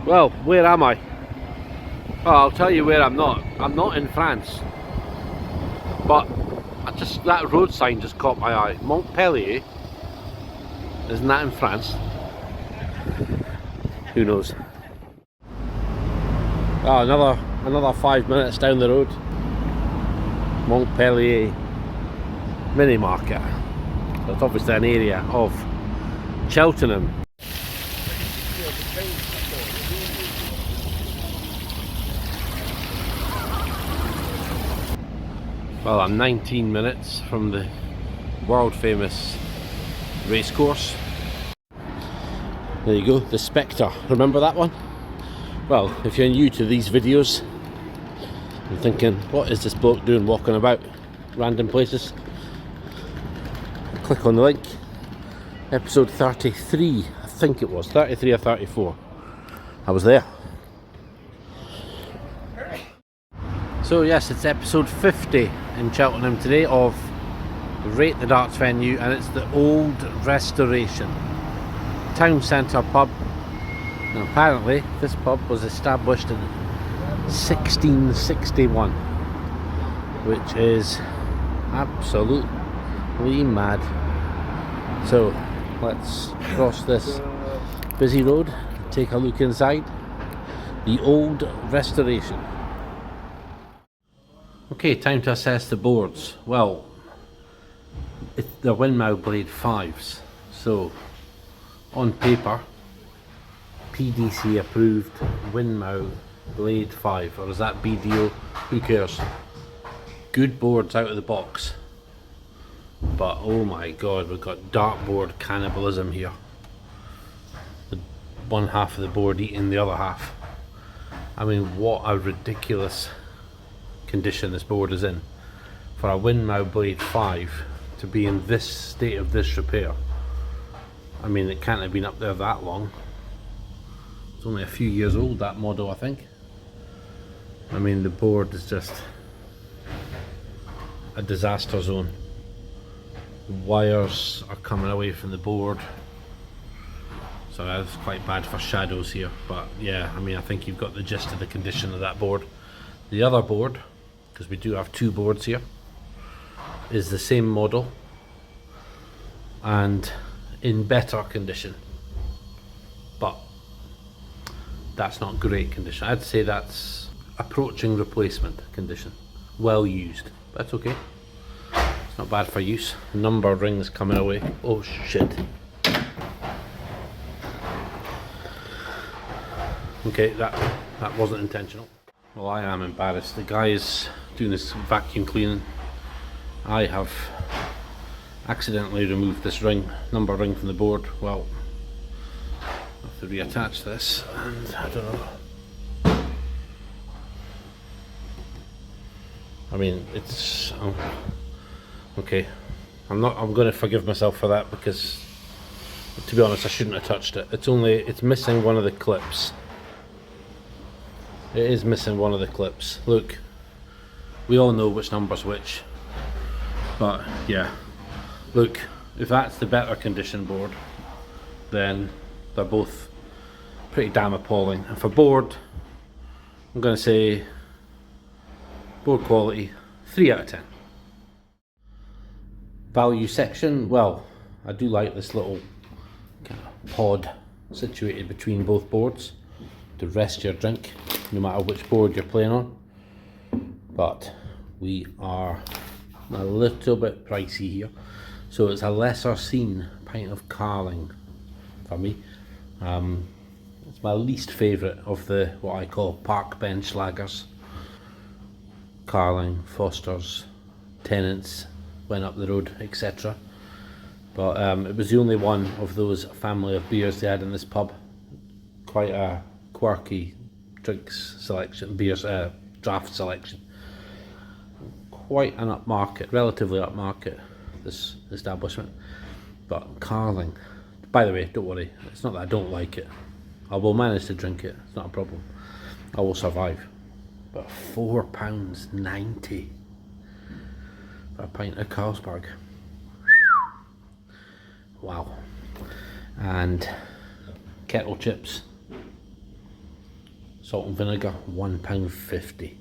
Well, where am I? Oh, I'll tell you where I'm not. I'm not in France. But that road sign just caught my eye. Montpellier. Isn't that in France? Who knows? Oh, another 5 minutes down the road. Montpellier mini market. So it's obviously an area of Cheltenham. Well, I'm 19 minutes from the world famous racecourse. There you go, the Spectre. Remember that one? Well, if you're new to these videos, I'm thinking, what is this bloke doing walking about random places? Click on the link. Episode 33, I think it was, 33 or 34. I was there. So yes, it's episode 50 in Cheltenham today of Rate the Darts venue, and it's the Old Restoration Town Centre pub. And apparently this pub was established in 1661, which is absolutely mad. So let's cross this busy road, take a look inside the Old Restoration. Okay, time to assess the boards. Well, they're Windmill Blade 5s, so on paper PDC approved Windmill Blade 5, or is that BDO? Who cares? Good boards out of the box, but oh my god, we've got dartboard cannibalism here. One half of the board eating the other half. I mean, what a ridiculous condition this board is in for a Windmill Blade 5 to be in this state of disrepair. I mean, it can't have been up there that long. It's only a few years old, that model, I think. I mean, the board is just a disaster zone. Wires are coming away from the board, so that's quite bad for shadows here. But yeah, I mean, I think you've got the gist of the condition of that board. The other board, because we do have two boards here, is the same model and in better condition, but that's not great condition. I'd say that's approaching replacement condition. Well used, but that's okay. It's not bad for use. Number rings coming away. Oh shit. Okay, that wasn't intentional. Well, I am embarrassed. The guy is doing this vacuum cleaning. I have accidentally removed this number ring from the board. Well, I have to reattach this, and I don't know. I mean, it's okay. I'm going to forgive myself for that, because to be honest, I shouldn't have touched it. It's missing one of the clips. It is missing one of the clips. Look, we all know which number's which, but yeah, look, if that's the better condition board, then they're both pretty damn appalling. And for board, I'm going to say board quality 3 out of 10. Value section, well, I do like this little kind of pod situated between both boards to rest your drink, no matter which board you're playing on. But we are a little bit pricey here, so it's a lesser seen pint of Carling for me. It's my least favourite of the what I call park bench lagers. Carling, Foster's, Tennant's went up the road, etc. But it was the only one of those family of beers they had in this pub. Quite a quirky drinks selection, beers, draft selection. Quite an upmarket, relatively upmarket, this establishment. But Carling, by the way, don't worry, it's not that I don't like it. I will manage to drink it, it's not a problem. I will survive. But £4.90 for a pint of Carlsberg. Wow. And kettle chips. Salt and vinegar, £1.50.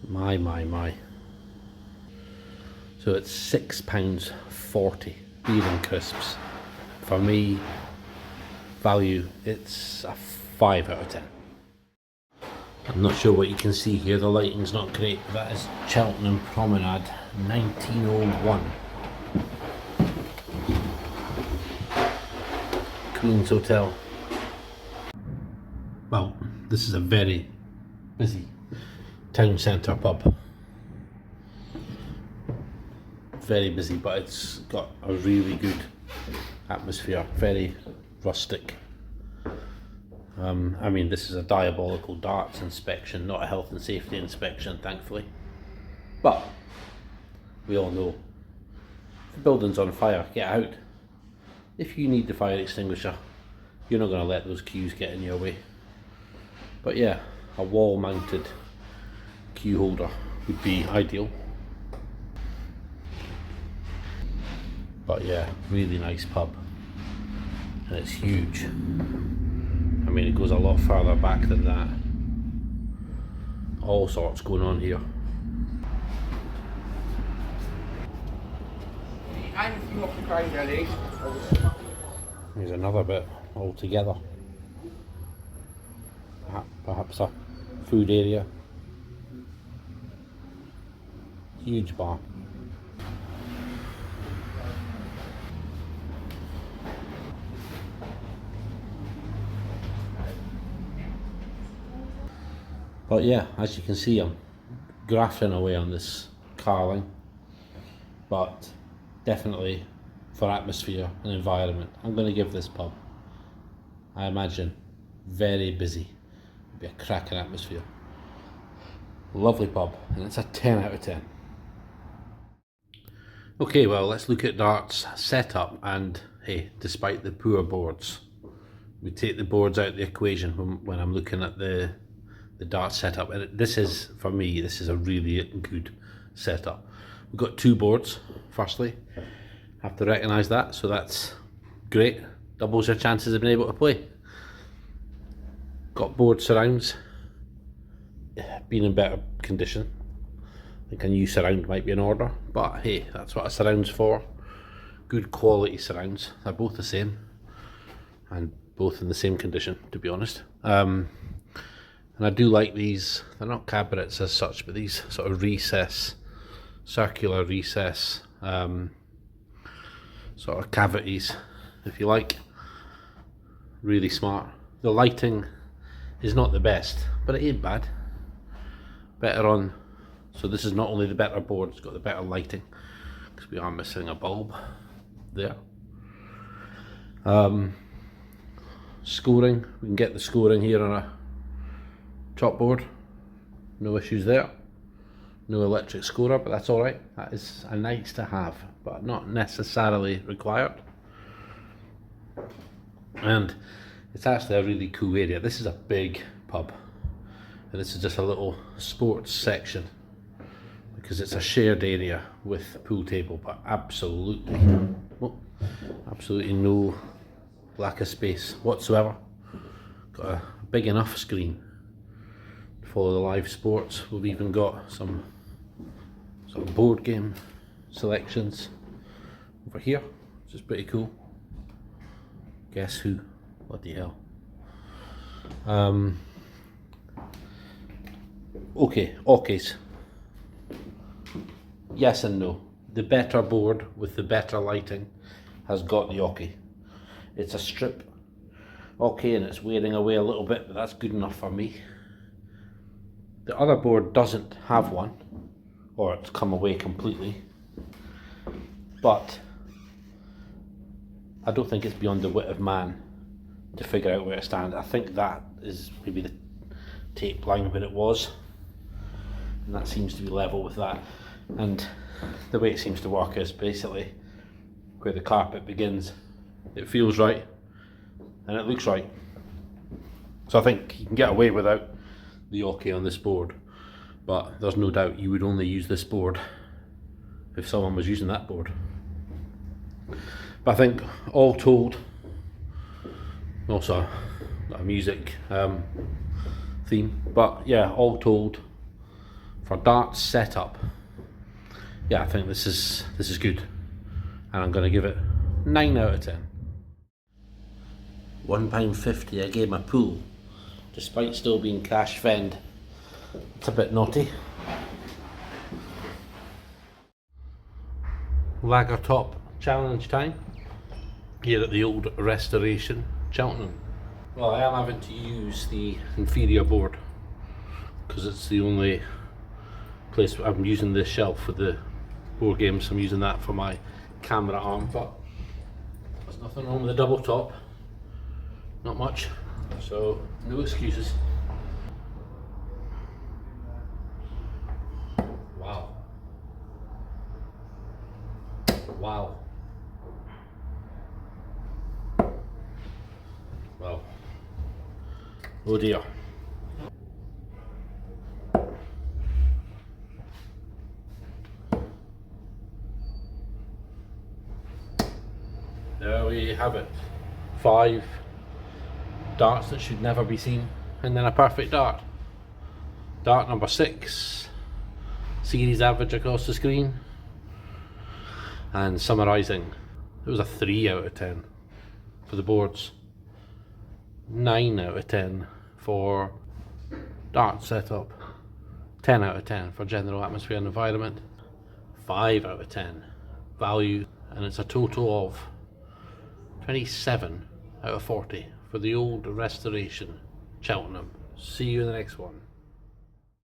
My. So it's £6.40, beer and crisps. For me, value, it's a 5 out of 10. I'm not sure what you can see here, the lighting's not great. That is Cheltenham Promenade, 1901. Queen's Hotel. Well, this is a very busy town centre pub. Very busy, but it's got a really good atmosphere, very rustic. I mean, this is a diabolical darts inspection, not a health and safety inspection, thankfully. But we all know, if the building's on fire, get out. If you need the fire extinguisher, you're not going to let those queues get in your way. But yeah, a wall mounted queue holder would be ideal. But yeah, really nice pub, and it's huge. I mean, it goes a lot further back than that. All sorts going on here. Here's another bit altogether. Perhaps a food area. Huge bar. But yeah, as you can see, I'm graphing away on this carling, but definitely for atmosphere and environment, I'm going to give this pub, I imagine, very busy. It'll be a cracking atmosphere. Lovely pub, and it's a 10 out of 10. Okay, well, let's look at darts setup, and hey, despite the poor boards, we take the boards out of the equation when I'm looking at the dart setup, and this is, for me, this is a really good setup. We've got 2 boards, firstly, have to recognise that, so that's great, doubles your chances of being able to play. Got board surrounds, been in better condition. I think a new surround might be in order, but hey, that's what a surround's for. Good quality surrounds, they're both the same, and both in the same condition, to be honest. And I do like these, they're not cabinets as such, but these sort of recess, circular recess, sort of cavities, if you like. Really smart. The lighting is not the best, but it ain't bad. Better on, so this is not only the better board, it's got the better lighting, because we are missing a bulb there. Scoring, we can get the scoring here on a chalkboard, no issues there. No electric scorer, but that's alright. That is a nice to have, but not necessarily required. And it's actually a really cool area. This is a big pub, and this is just a little sports section, because it's a shared area with a pool table, but absolutely no lack of space whatsoever. Got a big enough screen follow the live sports. We've even got some sort of board game selections over here, which is pretty cool. Guess who? Bloody hell. Okay, Ockies. Yes and no. The better board with the better lighting has got the Ockie. It's a strip Ockie, and it's wearing away a little bit, but that's good enough for me. The other board doesn't have one, or it's come away completely, but I don't think it's beyond the wit of man to figure out where to stand. I think that is maybe the tape line where it was, and that seems to be level with that. And the way it seems to work is basically where the carpet begins. It feels right, and it looks right. So I think you can get away without the OK on this board, but there's no doubt you would only use this board if someone was using that board. But I think all told, also a music theme. But yeah, all told, for darts setup, yeah, I think this is good, and I'm going to give it 9 out of 10. £1.50 a game of pool, despite still being cash vend. It's a bit naughty. Lager top challenge time here at the old Restoration, Cheltenham. Well, I am having to use the inferior board because it's the only place I'm using this shelf for the board games. I'm using that for my camera arm, but there's nothing wrong with the double top. Not much, so no excuses. Wow. Wow. Wow. Oh dear. There we have it. 5 darts that should never be seen, and then a perfect dart. Dart number 6, series average across the screen. And summarising, it was a 3 out of 10 for the boards, 9 out of 10 for dart setup, 10 out of 10 for general atmosphere and environment, 5 out of 10 value, and it's a total of 27 out of 40 for the old Restoration, Cheltenham. See you in the next one.